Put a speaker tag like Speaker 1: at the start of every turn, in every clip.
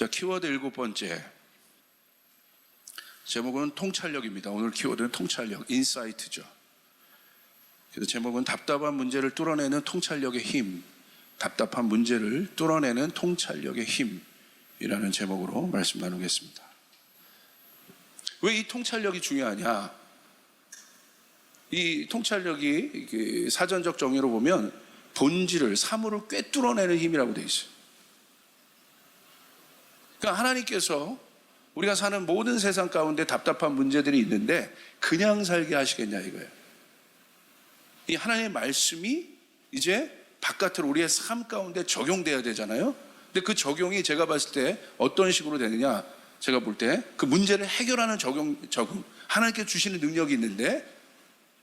Speaker 1: 자, 키워드 7번째. 제목은 통찰력입니다. 오늘 키워드는 통찰력, 인사이트죠. 그래서 제목은 답답한 문제를 뚫어내는 통찰력의 힘, 답답한 문제를 뚫어내는 통찰력의 힘이라는 제목으로 말씀 나누겠습니다. 왜 이 통찰력이 중요하냐? 이 통찰력이 사전적 정의로 보면 본질을, 사물을 꿰뚫어내는 힘이라고 되어 있어요. 그러니까 하나님께서 우리가 사는 모든 세상 가운데 답답한 문제들이 있는데 그냥 살게 하시겠냐 이거예요. 이 하나님의 말씀이 이제 바깥으로 우리의 삶 가운데 적용돼야 되잖아요. 근데 그 적용이 제가 봤을 때 어떤 식으로 되느냐, 제가 볼 때 그 문제를 해결하는 적용, 하나님께 주시는 능력이 있는데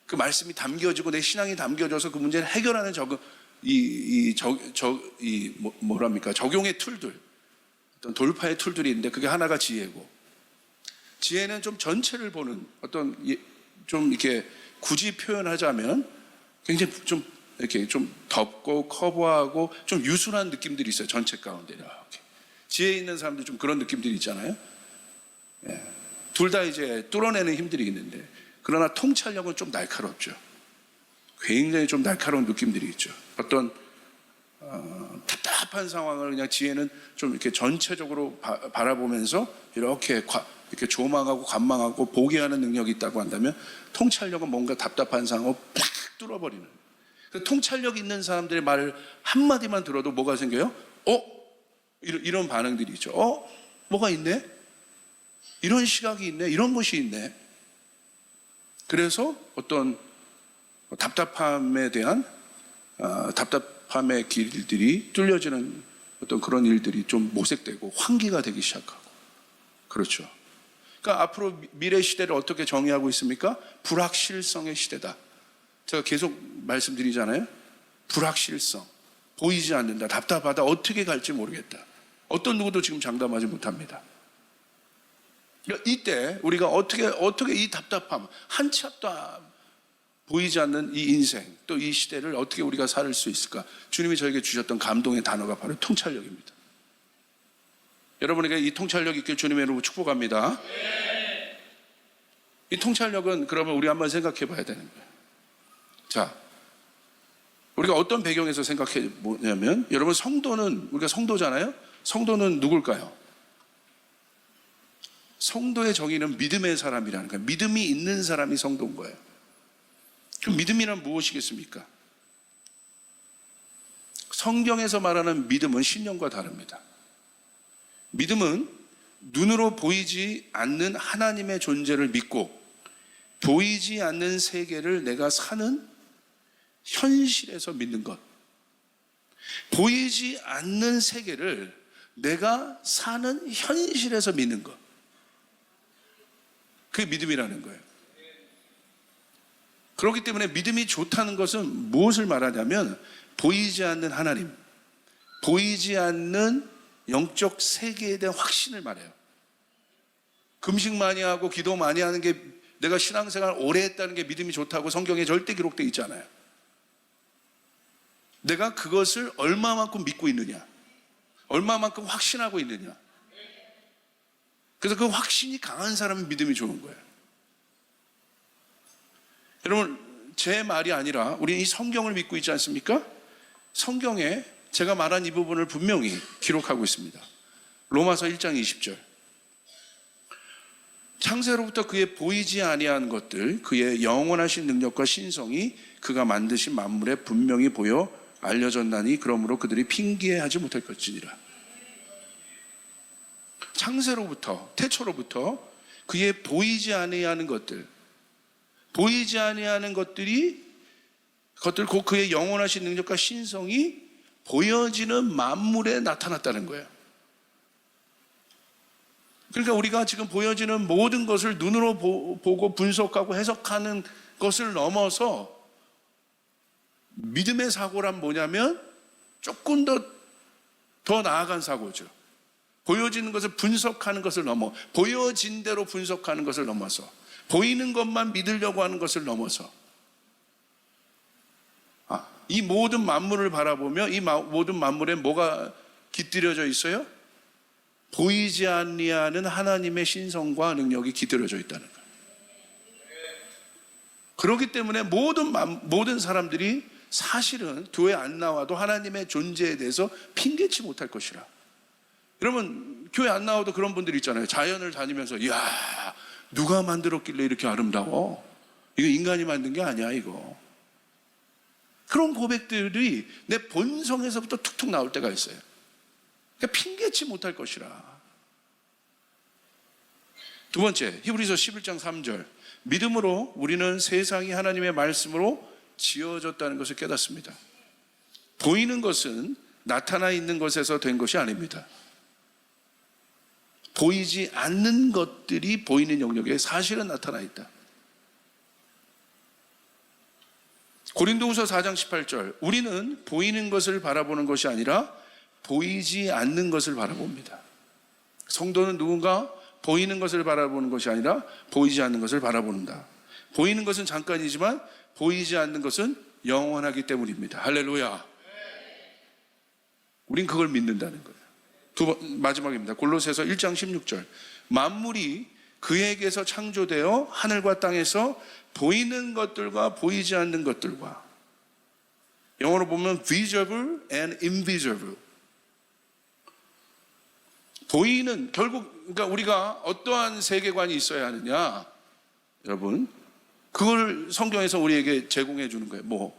Speaker 1: 그 말씀이 담겨지고 내 신앙이 담겨져서 그 문제를 해결하는 적용의 툴들, 어떤 돌파의 툴들이 있는데 그게 하나가 지혜고, 지혜는 좀 전체를 보는 어떤 좀 이렇게 굳이 표현하자면 굉장히 좀 이렇게 좀 덮고 커버하고 좀 유순한 느낌들이 있어요. 전체 가운데 이렇게 지혜 있는 사람들 좀 그런 느낌들이 있잖아요. 예. 둘 다 이제 뚫어내는 힘들이 있는데, 그러나 통찰력은 좀 날카롭죠. 굉장히 좀 날카로운 느낌들이 있죠. 어떤 답답한 상황을 그냥 지혜는 좀 이렇게 전체적으로 바라보면서 이렇게 조망하고 관망하고 보게 하는 능력이 있다고 한다면, 통찰력은 뭔가 답답한 상황을 팍 뚫어버리는. 통찰력 있는 사람들의 말 한마디만 들어도 뭐가 생겨요? 이런 반응들이 있죠. 뭐가 있네? 이런 시각이 있네? 이런 것이 있네? 그래서 어떤 답답함에 대한 답답함의 길들이 뚫려지는 어떤 그런 일들이 좀 모색되고 환기가 되기 시작하고, 그렇죠. 그러니까 앞으로 미래 시대를 어떻게 정의하고 있습니까? 불확실성의 시대다. 제가 계속 말씀드리잖아요. 불확실성, 보이지 않는다, 답답하다, 어떻게 갈지 모르겠다. 어떤 누구도 지금 장담하지 못합니다. 그러니까 이때 우리가 어떻게 이 답답함, 한치 앞도 보이지 않는 이 인생, 또 이 시대를 어떻게 우리가 살 수 있을까? 주님이 저에게 주셨던 감동의 단어가 바로 통찰력입니다. 여러분에게 이 통찰력 있길 주님의 이름으로 축복합니다. 이 통찰력은 그러면 우리 한번 생각해 봐야 되는 거예요. 자, 우리가 어떤 배경에서 생각해 보냐면, 여러분 우리가 성도잖아요. 성도는 누굴까요? 성도의 정의는 믿음의 사람이라는 거예요. 믿음이 있는 사람이 성도인 거예요. 그럼 믿음이란 무엇이겠습니까? 성경에서 말하는 믿음은 신령과 다릅니다. 믿음은 눈으로 보이지 않는 하나님의 존재를 믿고 보이지 않는 세계를 내가 사는 현실에서 믿는 것. 보이지 않는 세계를 내가 사는 현실에서 믿는 것. 그게 믿음이라는 거예요. 그렇기 때문에 믿음이 좋다는 것은 무엇을 말하냐면, 보이지 않는 하나님, 보이지 않는 영적 세계에 대한 확신을 말해요. 금식 많이 하고 기도 많이 하는 게, 내가 신앙생활 오래 했다는 게 믿음이 좋다고 성경에 절대 기록되어 있잖아요. 내가 그것을 얼마만큼 믿고 있느냐, 얼마만큼 확신하고 있느냐. 그래서 그 확신이 강한 사람은 믿음이 좋은 거예요. 여러분, 제 말이 아니라 우리 이 성경을 믿고 있지 않습니까? 성경에 제가 말한 이 부분을 분명히 기록하고 있습니다. 로마서 1장 20절. 창세로부터 그의 보이지 아니한 것들, 그의 영원하신 능력과 신성이 그가 만드신 만물에 분명히 보여 알려졌나니 그러므로 그들이 핑계하지 못할 것이니라. 창세로부터, 태초로부터 그의 보이지 아니하는 것들, 보이지 아니하는 것들 곧 그의 영원하신 능력과 신성이 보여지는 만물에 나타났다는 거예요. 그러니까 우리가 지금 보여지는 모든 것을 눈으로 보고 분석하고 해석하는 것을 넘어서 믿음의 사고란 뭐냐면 조금 더 나아간 사고죠. 보여지는 것을 분석하는 것을 넘어, 보여진 대로 분석하는 것을 넘어서, 보이는 것만 믿으려고 하는 것을 넘어서, 이 모든 만물을 바라보며 이 모든 만물에 뭐가 깃들여져 있어요? 보이지 아니하는 하나님의 신성과 능력이 깃들여져 있다는 거예요. 그렇기 때문에 모든 사람들이 사실은 교회 안 나와도 하나님의 존재에 대해서 핑계치 못할 것이라. 여러분, 교회 안 나와도 그런 분들 있잖아요. 자연을 다니면서 이야, 누가 만들었길래 이렇게 아름다워? 이거 인간이 만든 게 아니야, 이거. 그런 고백들이 내 본성에서부터 툭툭 나올 때가 있어요. 그러니까 핑계치 못할 것이라. 두 번째, 히브리서 11장 3절. 믿음으로 우리는 세상이 하나님의 말씀으로 지어졌다는 것을 깨닫습니다. 보이는 것은 나타나 있는 것에서 된 것이 아닙니다. 보이지 않는 것들이 보이는 영역에 사실은 나타나 있다. 고린도후서 4장 18절. 우리는 보이는 것을 바라보는 것이 아니라 보이지 않는 것을 바라봅니다. 성도는 누군가 보이는 것을 바라보는 것이 아니라 보이지 않는 것을 바라본다. 보이는 것은 잠깐이지만 보이지 않는 것은 영원하기 때문입니다. 할렐루야. 우린 그걸 믿는다는 거예요. 마지막입니다. 골로새서 1장 16절. 만물이 그에게서 창조되어 하늘과 땅에서 보이는 것들과 보이지 않는 것들과, 영어로 보면 visible and invisible. 보이는, 결국 그러니까 우리가 어떠한 세계관이 있어야 하느냐, 여러분, 그걸 성경에서 우리에게 제공해 주는 거예요.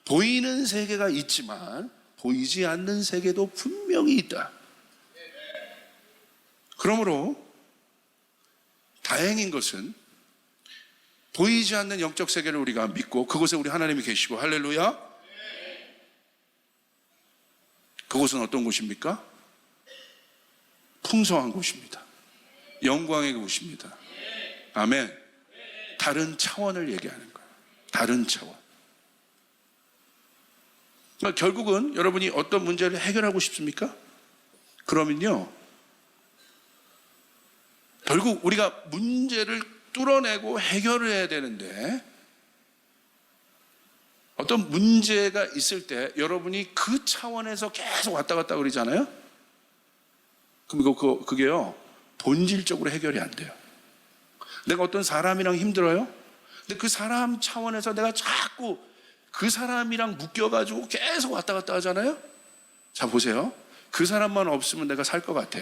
Speaker 1: 보이는 세계가 있지만 보이지 않는 세계도 분명히 있다. 그러므로 다행인 것은 보이지 않는 영적 세계를 우리가 믿고 그곳에 우리 하나님이 계시고, 할렐루야. 그곳은 어떤 곳입니까? 풍성한 곳입니다. 영광의 곳입니다. 아멘. 다른 차원을 얘기하는 거예요. 다른 차원. 그러니까 결국은 여러분이 어떤 문제를 해결하고 싶습니까? 그러면요, 결국 우리가 문제를 뚫어내고 해결을 해야 되는데, 어떤 문제가 있을 때 여러분이 그 차원에서 계속 왔다 갔다 그러잖아요. 그럼 그게요, 본질적으로 해결이 안 돼요. 내가 어떤 사람이랑 힘들어요? 근데 그 사람 차원에서 내가 자꾸 그 사람이랑 묶여가지고 계속 왔다 갔다 하잖아요. 자, 보세요. 그 사람만 없으면 내가 살 것 같아.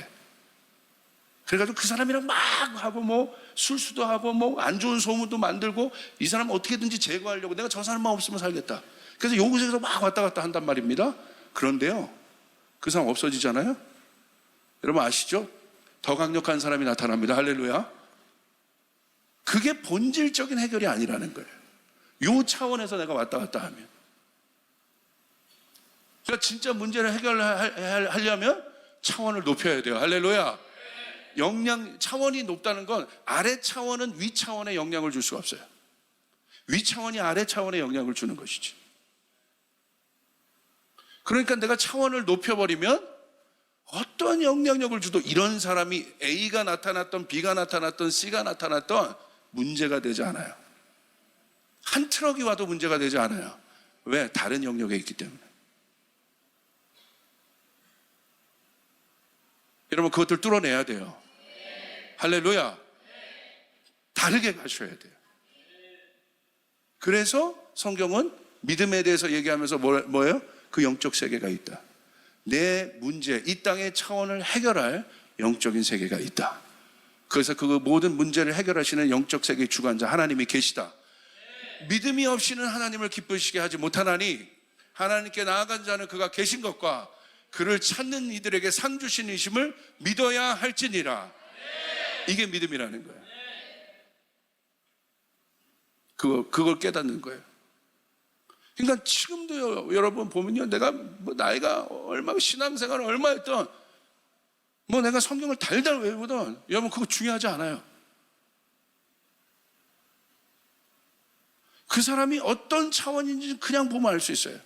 Speaker 1: 그래가지고 그 사람이랑 막 하고 술수도 하고 안 좋은 소문도 만들고 이 사람 어떻게든지 제거하려고, 내가 저 사람만 없으면 살겠다. 그래서 요곳에서 막 왔다 갔다 한단 말입니다. 그런데요, 그 사람 없어지잖아요. 여러분 아시죠? 더 강력한 사람이 나타납니다. 할렐루야. 그게 본질적인 해결이 아니라는 거예요. 요 차원에서 내가 왔다 갔다 하면. 그러니까 진짜 문제를 해결하려면 차원을 높여야 돼요. 할렐루야. 차원이 높다는 건 아래 차원은 위 차원에 영향을 줄 수가 없어요. 위 차원이 아래 차원에 영향을 주는 것이지. 그러니까 내가 차원을 높여버리면 어떤 영향력을 주도 이런 사람이 A가 나타났던 B가 나타났던 C가 나타났던 문제가 되지 않아요. 한 트럭이 와도 문제가 되지 않아요. 왜? 다른 영역에 있기 때문에. 여러분, 그것들 뚫어내야 돼요. 할렐루야. 다르게 가셔야 돼요. 그래서 성경은 믿음에 대해서 얘기하면서 뭐예요? 그 영적 세계가 있다. 내 문제, 이 땅의 차원을 해결할 영적인 세계가 있다. 그래서 그 모든 문제를 해결하시는 영적 세계의 주관자 하나님이 계시다. 믿음이 없이는 하나님을 기쁘시게 하지 못하나니 하나님께 나아간 자는 그가 계신 것과 그를 찾는 이들에게 상 주신 이심을 믿어야 할지니라. 이게 믿음이라는 거예요. 그걸 깨닫는 거예요. 그러니까 지금도 여러분 보면요, 내가 나이가 얼마, 신앙생활을 얼마 했던, 내가 성경을 달달 외우던, 여러분 그거 중요하지 않아요. 그 사람이 어떤 차원인지 그냥 보면 알 수 있어요.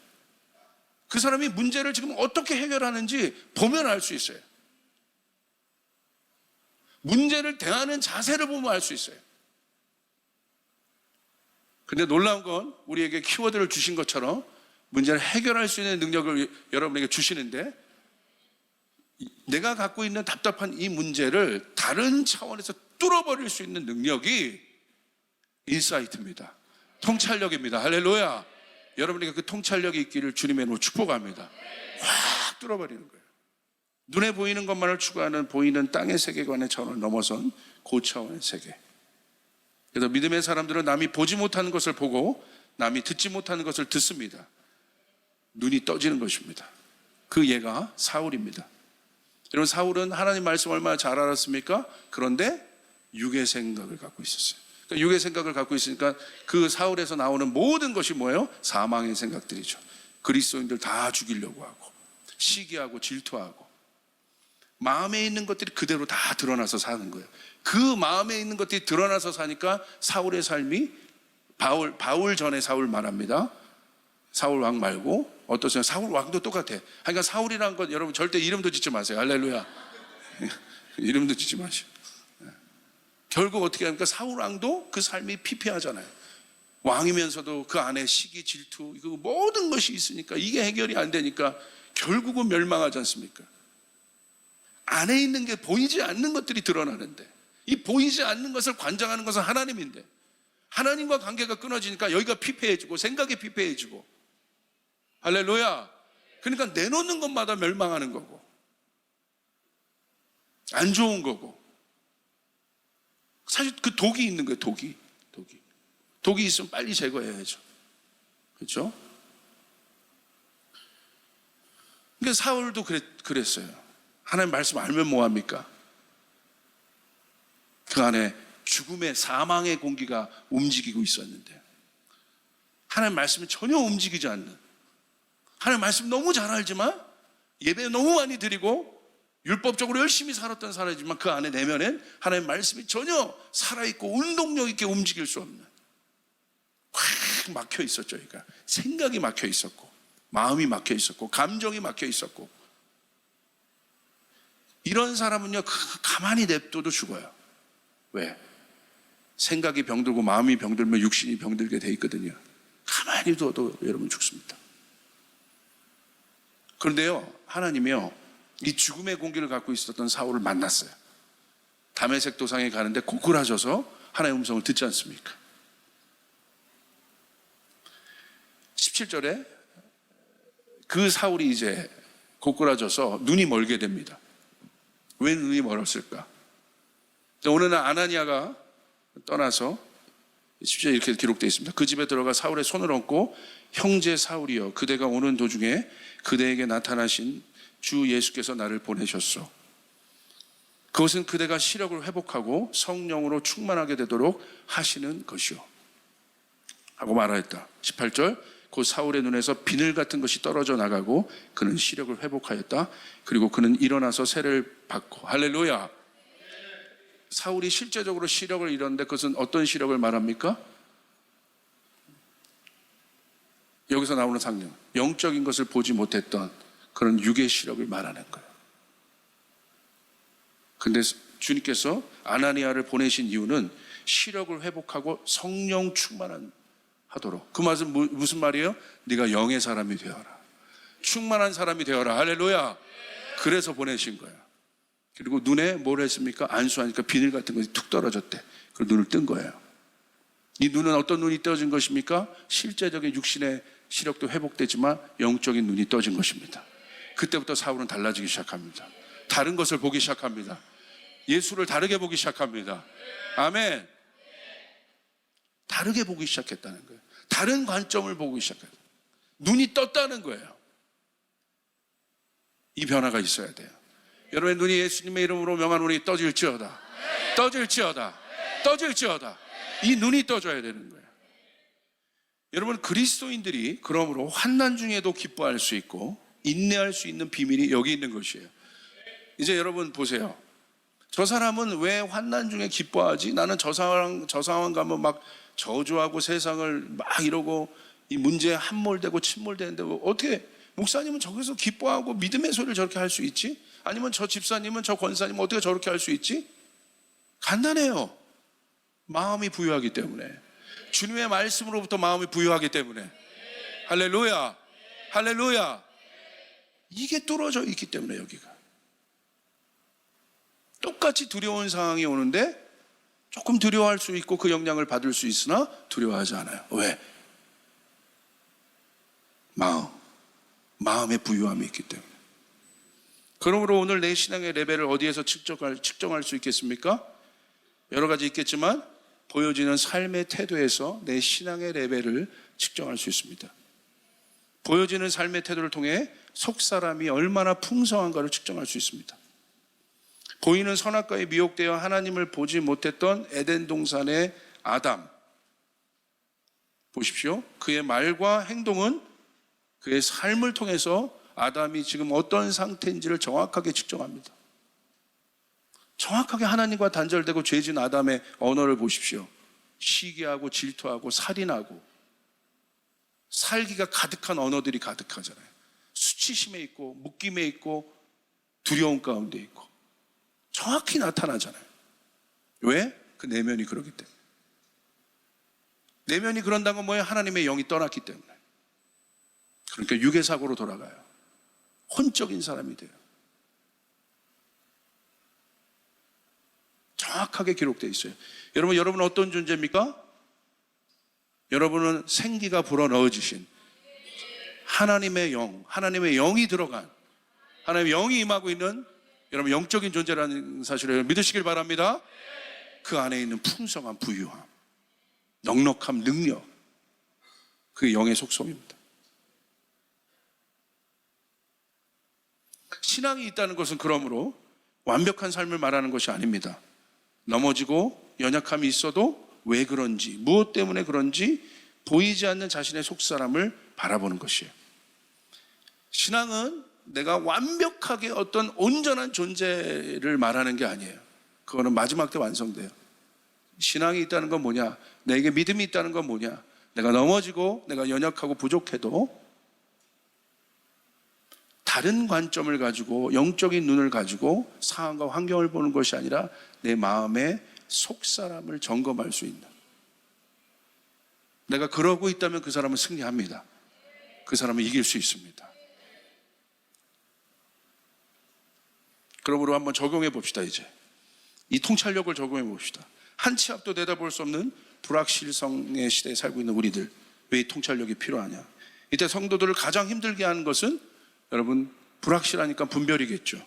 Speaker 1: 그 사람이 문제를 지금 어떻게 해결하는지 보면 알 수 있어요. 문제를 대하는 자세를 보면 알 수 있어요. 근데 놀라운 건 우리에게 키워드를 주신 것처럼 문제를 해결할 수 있는 능력을 여러분에게 주시는데, 내가 갖고 있는 답답한 이 문제를 다른 차원에서 뚫어버릴 수 있는 능력이 인사이트입니다. 통찰력입니다. 할렐루야. 여러분에게 그 통찰력이 있기를 주님의 이름으로 축복합니다. 확 뚫어버리는 거예요. 눈에 보이는 것만을 추구하는 보이는 땅의 세계관의 차원을 넘어선 고차원의 세계. 그래서 믿음의 사람들은 남이 보지 못하는 것을 보고 남이 듣지 못하는 것을 듣습니다. 눈이 떠지는 것입니다. 그 예가 사울입니다. 여러분, 사울은 하나님 말씀 얼마나 잘 알았습니까? 그런데 육의 생각을 갖고 있었어요. 그러니까 육의 생각을 갖고 있으니까 그 사울에서 나오는 모든 것이 뭐예요? 사망의 생각들이죠. 그리스도인들 다 죽이려고 하고 시기하고 질투하고 마음에 있는 것들이 그대로 다 드러나서 사는 거예요. 그 마음에 있는 것들이 드러나서 사니까 사울의 삶이 바울 전에 사울 말합니다. 사울 왕 말고 어떠세요? 사울 왕도 똑같아. 그러니까 사울이라는 건 여러분 절대 이름도 짓지 마세요. 할렐루야. 이름도 짓지 마시오. 결국 어떻게 합니까? 사울 왕도 그 삶이 피폐하잖아요. 왕이면서도 그 안에 시기, 질투, 그 모든 것이 있으니까 이게 해결이 안 되니까 결국은 멸망하지 않습니까? 안에 있는 게 보이지 않는 것들이 드러나는데 이 보이지 않는 것을 관장하는 것은 하나님인데 하나님과 관계가 끊어지니까 여기가 피폐해지고 생각이 피폐해지고 할렐루야. 그러니까 내놓는 것마다 멸망하는 거고 안 좋은 거고 사실 그 독이 있는 거예요. 독이 있으면 빨리 제거해야죠. 그렇죠? 그러니까 사울도 그랬어요. 하나님 말씀 알면 뭐합니까? 그 안에 죽음의 사망의 공기가 움직이고 있었는데 하나님 말씀은 전혀 움직이지 않는, 하나님 말씀 너무 잘 알지만 예배 너무 많이 드리고 율법적으로 열심히 살았던 사람이지만 그 안에 내면엔 하나님 말씀이 전혀 살아있고 운동력 있게 움직일 수 없는, 확 막혀 있었죠. 그러니까 생각이 막혀 있었고 마음이 막혀 있었고 감정이 막혀 있었고, 이런 사람은요 가만히 냅둬도 죽어요. 왜? 생각이 병들고 마음이 병들면 육신이 병들게 돼 있거든요. 가만히 둬도 여러분 죽습니다. 그런데요 하나님이요 이 죽음의 공기를 갖고 있었던 사울을 만났어요. 다메섹 도상에 가는데 고꾸라져서 하나님의 음성을 듣지 않습니까? 17절에 그 사울이 이제 고꾸라져서 눈이 멀게 됩니다. 왜 눈이 멀었을까? 어느 날 아나니아가 떠나서 10절에 이렇게 기록되어 있습니다. 그 집에 들어가 사울의 손을 얹고 형제 사울이여 그대가 오는 도중에 그대에게 나타나신 주 예수께서 나를 보내셨소. 그것은 그대가 시력을 회복하고 성령으로 충만하게 되도록 하시는 것이요 하고 말하였다. 18절 곧 사울의 눈에서 비늘 같은 것이 떨어져 나가고 그는 시력을 회복하였다. 그리고 그는 일어나서 세례를 받고. 할렐루야. 사울이 실제적으로 시력을 잃었는데 그것은 어떤 시력을 말합니까? 여기서 나오는 상령, 영적인 것을 보지 못했던 그런 육의 시력을 말하는 거예요. 근데 주님께서 아나니아를 보내신 이유는 시력을 회복하고 성령 충만한 하도록. 그 말은 무슨 말이에요? 네가 영의 사람이 되어라, 충만한 사람이 되어라. 할렐루야. 그래서 보내신 거예요. 그리고 눈에 뭘 했습니까? 안수하니까 비늘 같은 것이 툭 떨어졌대. 그리고 눈을 뜬 거예요. 이 눈은 어떤 눈이 떠진 것입니까? 실제적인 육신의 시력도 회복되지만 영적인 눈이 떠진 것입니다. 그때부터 사울은 달라지기 시작합니다. 다른 것을 보기 시작합니다. 예수를 다르게 보기 시작합니다. 아멘. 다르게 보기 시작했다는 거예요. 다른 관점을 보기 시작해요. 눈이 떴다는 거예요. 이 변화가 있어야 돼요. 여러분의 눈이 예수님의 이름으로 명하노니 떠질지어다. 떠질지어다. 떠질지어다. 이 눈이 떠져야 되는 거예요. 여러분, 그리스도인들이 그러므로 환난 중에도 기뻐할 수 있고 인내할 수 있는 비밀이 여기 있는 것이에요. 이제 여러분 보세요. 저 사람은 왜 환난 중에 기뻐하지? 나는 저 상황 가면 막 저주하고 세상을 막 이러고 이 문제에 함몰되고 침몰되는데 어떻게 목사님은 저기서 기뻐하고 믿음의 소리를 저렇게 할 수 있지? 아니면 저 집사님은 저 권사님은 어떻게 저렇게 할 수 있지? 간단해요. 마음이 부유하기 때문에, 주님의 말씀으로부터 마음이 부유하기 때문에. 할렐루야. 할렐루야. 이게 뚫어져 있기 때문에 여기가. 똑같이 두려운 상황이 오는데 조금 두려워할 수 있고 그 영향을 받을 수 있으나 두려워하지 않아요. 왜? 마음의 부유함이 있기 때문에. 그러므로 오늘 내 신앙의 레벨을 어디에서 측정할 수 있겠습니까? 여러 가지 있겠지만 보여지는 삶의 태도에서 내 신앙의 레벨을 측정할 수 있습니다. 보여지는 삶의 태도를 통해 속사람이 얼마나 풍성한가를 측정할 수 있습니다. 보이는 선악과에 미혹되어 하나님을 보지 못했던 에덴 동산의 아담, 보십시오. 그의 말과 행동은 그의 삶을 통해서 아담이 지금 어떤 상태인지를 정확하게 측정합니다. 정확하게 하나님과 단절되고 죄진 아담의 언어를 보십시오. 시기하고 질투하고 살인하고 살기가 가득한 언어들이 가득하잖아요. 수치심에 있고 묶임에 있고 두려움 가운데 있고 정확히 나타나잖아요. 왜? 그 내면이 그러기 때문에. 내면이 그런다는 건 뭐예요? 하나님의 영이 떠났기 때문에. 그러니까 유괴사고로 돌아가요. 혼적인 사람이 돼요. 정확하게 기록되어 있어요. 여러분은 어떤 존재입니까? 여러분은 생기가 불어넣어지신 하나님의 영, 하나님의 영이 들어간, 하나님의 영이 임하고 있는 여러분 영적인 존재라는 사실을 믿으시길 바랍니다. 그 안에 있는 풍성한 부유함, 넉넉함, 능력, 그게 영의 속성입니다. 신앙이 있다는 것은 그러므로 완벽한 삶을 말하는 것이 아닙니다. 넘어지고 연약함이 있어도 왜 그런지, 무엇 때문에 그런지 보이지 않는 자신의 속사람을 바라보는 것이에요. 신앙은 내가 완벽하게 어떤 온전한 존재를 말하는 게 아니에요. 그거는 마지막 때 완성돼요. 신앙이 있다는 건 뭐냐? 내게 믿음이 있다는 건 뭐냐? 내가 넘어지고 내가 연약하고 부족해도 다른 관점을 가지고 영적인 눈을 가지고 상황과 환경을 보는 것이 아니라 내 마음의 속사람을 점검할 수 있는, 내가 그러고 있다면 그 사람은 승리합니다. 그 사람은 이길 수 있습니다. 그러므로 한번 적용해 봅시다. 이제 이 통찰력을 적용해 봅시다. 한 치 앞도 내다볼 수 없는 불확실성의 시대에 살고 있는 우리들, 왜 이 통찰력이 필요하냐? 이때 성도들을 가장 힘들게 하는 것은 여러분 불확실하니까 분별이겠죠.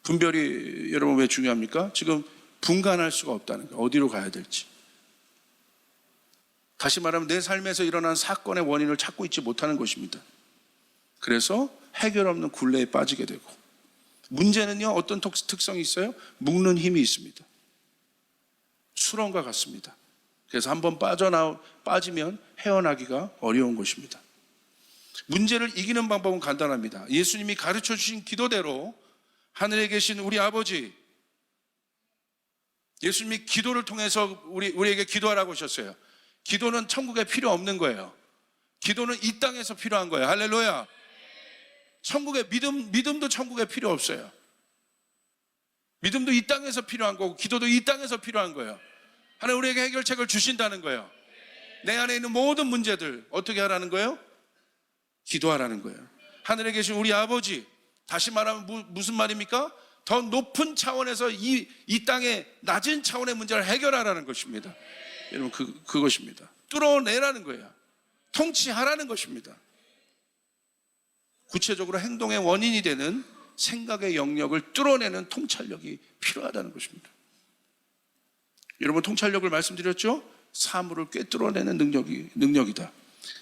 Speaker 1: 분별이 여러분 왜 중요합니까? 지금 분간할 수가 없다는 거예요. 어디로 가야 될지. 다시 말하면 내 삶에서 일어난 사건의 원인을 찾고 있지 못하는 것입니다. 그래서 해결 없는 굴레에 빠지게 되고, 문제는요 어떤 특성이 있어요? 묶는 힘이 있습니다. 수렁과 같습니다. 그래서 한번 빠지면 헤어나기가 어려운 것입니다. 문제를 이기는 방법은 간단합니다. 예수님이 가르쳐 주신 기도대로 하늘에 계신 우리 아버지, 예수님이 기도를 통해서 우리에게 기도하라고 하셨어요. 기도는 천국에 필요 없는 거예요. 기도는 이 땅에서 필요한 거예요. 할렐루야. 천국의 믿음도 천국에 필요 없어요. 믿음도 이 땅에서 필요한 거고 기도도 이 땅에서 필요한 거예요. 하나님 우리에게 해결책을 주신다는 거예요. 내 안에 있는 모든 문제들 어떻게 하라는 거예요? 기도하라는 거예요. 하늘에 계신 우리 아버지, 다시 말하면 무슨 말입니까? 더 높은 차원에서 이 땅의 낮은 차원의 문제를 해결하라는 것입니다. 여러분 그것입니다. 뚫어내라는 거예요. 통치하라는 것입니다. 구체적으로 행동의 원인이 되는 생각의 영역을 뚫어내는 통찰력이 필요하다는 것입니다. 여러분 통찰력을 말씀드렸죠? 사물을 꿰뚫어내는 능력이다.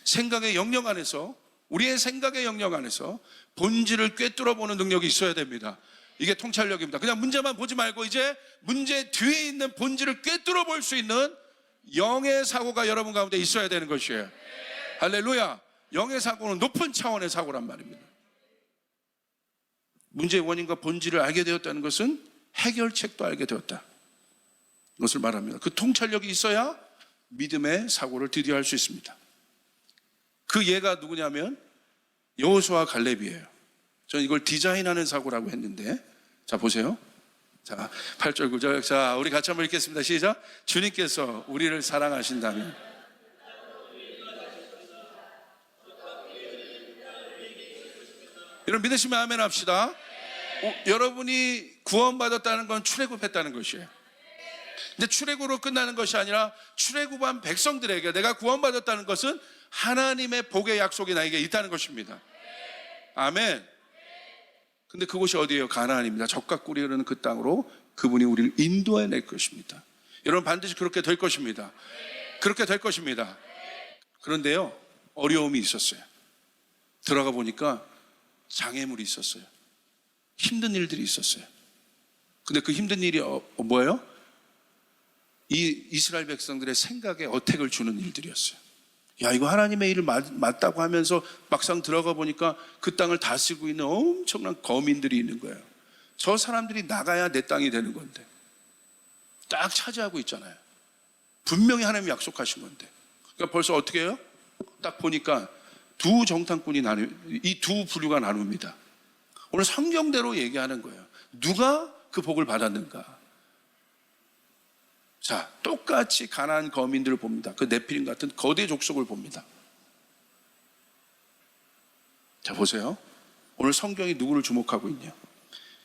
Speaker 1: 생각의 영역 안에서, 우리의 생각의 영역 안에서 본질을 꿰뚫어보는 능력이 있어야 됩니다. 이게 통찰력입니다. 그냥 문제만 보지 말고 이제 문제 뒤에 있는 본질을 꿰뚫어 볼 수 있는 영의 사고가 여러분 가운데 있어야 되는 것이에요. 할렐루야. 영의 사고는 높은 차원의 사고란 말입니다. 문제의 원인과 본질을 알게 되었다는 것은 해결책도 알게 되었다, 그것을 말합니다. 그 통찰력이 있어야 믿음의 사고를 드디어 할 수 있습니다. 그 예가 누구냐면 여호수아 갈렙이에요. 저는 이걸 디자인하는 사고라고 했는데, 자 보세요. 자 8절 9절, 자 우리 같이 한번 읽겠습니다. 시작. 주님께서 우리를 사랑하신다면 여러분 믿으시면 아멘 합시다. 여러분이 구원받았다는 건 출애굽했다는 것이에요. 근데 출애굽으로 끝나는 것이 아니라 출애굽한 백성들에게 내가 구원받았다는 것은 하나님의 복의 약속이 나에게 있다는 것입니다. 아멘. 근데 그곳이 어디예요? 가나안입니다. 적과 꿀이 흐르는 그 땅으로 그분이 우리를 인도해 낼 것입니다. 여러분 반드시 그렇게 될 것입니다. 그렇게 될 것입니다. 그런데요, 어려움이 있었어요. 들어가 보니까 장애물이 있었어요. 힘든 일들이 있었어요. 근데 그 힘든 일이 뭐예요? 이 이스라엘 백성들의 생각에 어택을 주는 일들이었어요. 야, 이거 하나님의 일을 맞다고 하면서 막상 들어가 보니까 그 땅을 다스리고 있는 엄청난 거민들이 있는 거예요. 저 사람들이 나가야 내 땅이 되는 건데 딱 차지하고 있잖아요. 분명히 하나님이 약속하신 건데. 그러니까 벌써 어떻게 해요? 딱 보니까 두 정탐꾼이 이 두 부류가 나눕니다. 오늘 성경대로 얘기하는 거예요. 누가 그 복을 받았는가? 자, 똑같이 가나안 거민들을 봅니다. 그 네피림 같은 거대 족속을 봅니다. 자, 보세요. 오늘 성경이 누구를 주목하고 있냐?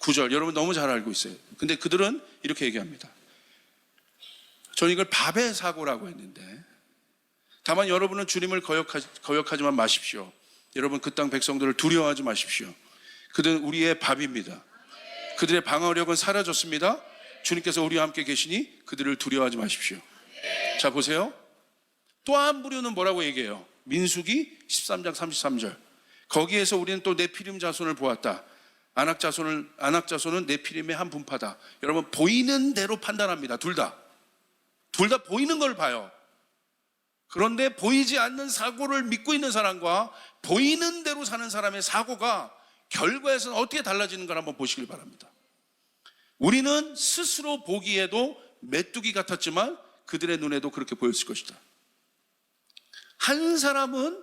Speaker 1: 9절, 여러분 너무 잘 알고 있어요. 근데 그들은 이렇게 얘기합니다. 저는 이걸 밥의 사고라고 했는데, 다만 여러분은 주님을 거역하지만 마십시오. 여러분 그 땅 백성들을 두려워하지 마십시오. 그들은 우리의 밥입니다. 그들의 방어력은 사라졌습니다. 주님께서 우리와 함께 계시니 그들을 두려워하지 마십시오. 자, 보세요. 또 한 부류는 뭐라고 얘기해요? 민수기 13장 33절. 거기에서 우리는 또 네피림 자손을 보았다. 아낙 자손은 네피림의 한 분파다. 여러분 보이는 대로 판단합니다. 둘 다 보이는 걸 봐요. 그런데 보이지 않는 사고를 믿고 있는 사람과 보이는 대로 사는 사람의 사고가 결과에서는 어떻게 달라지는가 한번 보시길 바랍니다. 우리는 스스로 보기에도 메뚜기 같았지만 그들의 눈에도 그렇게 보였을 것이다. 한 사람은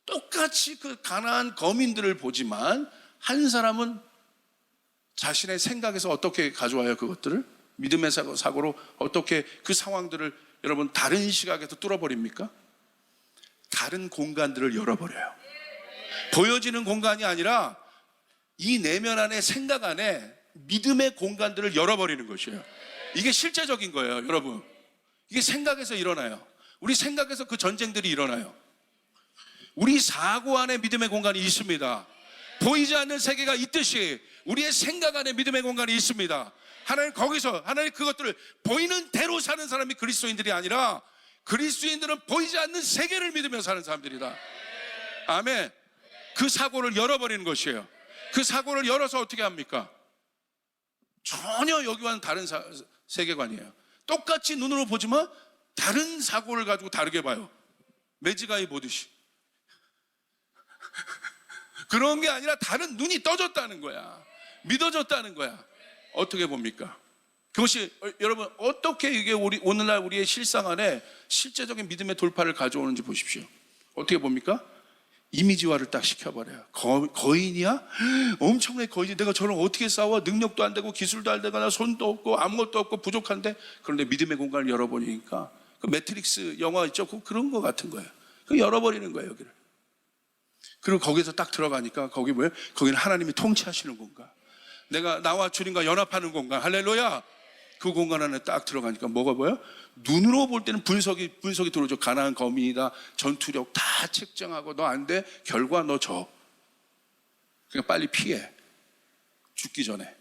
Speaker 1: 똑같이 그 가나안 거민들을 보지만 한 사람은 자신의 생각에서 어떻게 가져와요? 그것들을 믿음의 사고로 어떻게 그 상황들을 여러분 다른 시각에서 뚫어버립니까? 다른 공간들을 열어버려요. 보여지는 공간이 아니라 이 내면 안에 생각 안에 믿음의 공간들을 열어버리는 것이에요. 이게 실제적인 거예요, 여러분. 이게 생각에서 일어나요. 우리 생각에서 그 전쟁들이 일어나요. 우리 사고 안에 믿음의 공간이 있습니다. 보이지 않는 세계가 있듯이 우리의 생각 안에 믿음의 공간이 있습니다. 하나님 거기서 하나님 그것들을 보이는 대로 사는 사람이 그리스도인들이 아니라 그리스도인들은 보이지 않는 세계를 믿으며 사는 사람들이다. 아멘. 그 사고를 열어버리는 것이에요. 그 사고를 열어서 어떻게 합니까? 전혀 여기와는 다른 세계관이에요. 똑같이 눈으로 보지만 다른 사고를 가지고 다르게 봐요. 매지가이 보듯이. 그런 게 아니라 다른 눈이 떠졌다는 거야. 믿어졌다는 거야. 어떻게 봅니까? 그것이 여러분 어떻게 이게 오늘날 우리의 실상 안에 실제적인 믿음의 돌파를 가져오는지 보십시오. 어떻게 봅니까? 이미지화를 딱 시켜버려요. 거인이야? 엄청나게 거인이. 내가 저랑 어떻게 싸워? 능력도 안 되고 기술도 안 되고 나 손도 없고 아무것도 없고 부족한데. 그런데 믿음의 공간을 열어버리니까 그 매트릭스 영화 있죠? 그런 거 같은 거예요. 그 열어버리는 거예요, 여기를. 그리고 거기서 딱 들어가니까 거기 뭐예요? 거기는 하나님이 통치하시는 공간. 내가 나와 주님과 연합하는 공간. 할렐루야. 그 공간 안에 딱 들어가니까 뭐가 보여요? 눈으로 볼 때는 분석이 들어오죠. 가나안 거민이다, 전투력 다 책정하고 너 안 돼, 결과 너 져. 그러니까 빨리 피해, 죽기 전에.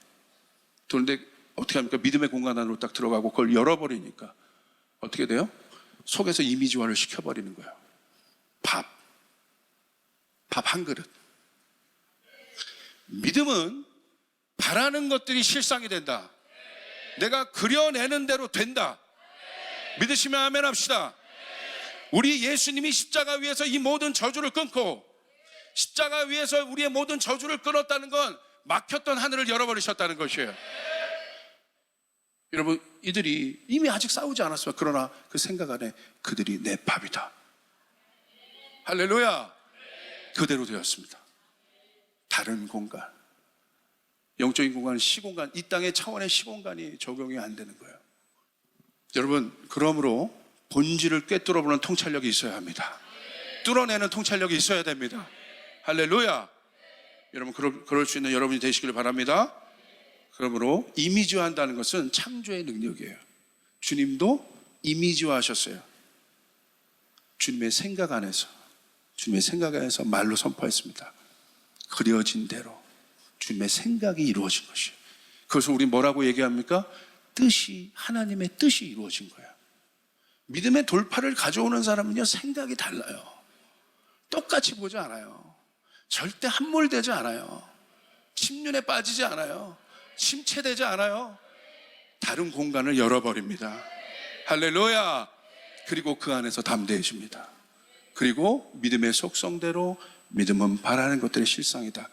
Speaker 1: 그런데 어떻게 합니까? 믿음의 공간 안으로 딱 들어가고 그걸 열어버리니까 어떻게 돼요? 속에서 이미지화를 시켜버리는 거예요. 밥 한 그릇. 믿음은 바라는 것들이 실상이 된다. 내가 그려내는 대로 된다. 믿으시면 아멘 합시다. 우리 예수님이 십자가 위에서 이 모든 저주를 끊고 십자가 위에서 우리의 모든 저주를 끊었다는 건 막혔던 하늘을 열어버리셨다는 것이에요. 여러분, 이들이 이미 아직 싸우지 않았어요. 그러나 그 생각 안에 그들이 내 밥이다. 할렐루야. 그대로 되었습니다. 다른 공간, 영적인 공간은 시공간, 이 땅의 차원의 시공간이 적용이 안 되는 거예요. 여러분, 그러므로 본질을 꿰뚫어보는 통찰력이 있어야 합니다. 뚫어내는 통찰력이 있어야 됩니다. 할렐루야. 여러분 그럴 수 있는 여러분이 되시길 바랍니다. 그러므로 이미지화한다는 것은 창조의 능력이에요. 주님도 이미지화하셨어요. 주님의 생각 안에서 말로 선포했습니다. 그려진 대로 주님의 생각이 이루어진 것이에요. 그것을 우리 뭐라고 얘기합니까? 하나님의 뜻이 이루어진 거예요. 믿음의 돌파를 가져오는 사람은요, 생각이 달라요. 똑같이 보지 않아요. 절대 함몰되지 않아요. 침륜에 빠지지 않아요. 침체되지 않아요. 다른 공간을 열어버립니다. 할렐루야. 그리고 그 안에서 담대해집니다. 그리고 믿음의 속성대로 믿음은 바라는 것들의 실상이다.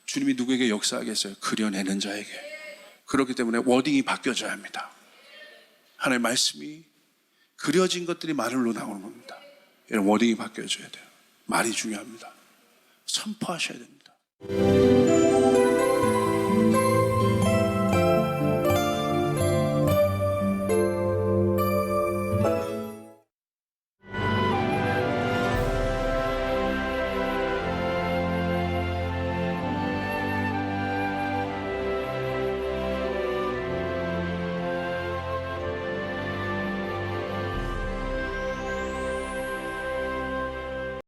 Speaker 1: 주님이 누구에게 역사하겠어요? 그려내는 자에게. 그렇기 때문에 워딩이 바뀌어져야 합니다. 하나님의 말씀이 그려진 것들이 말로 나오는 겁니다. 이런 워딩이 바뀌어져야 돼요. 말이 중요합니다. 선포하셔야 됩니다.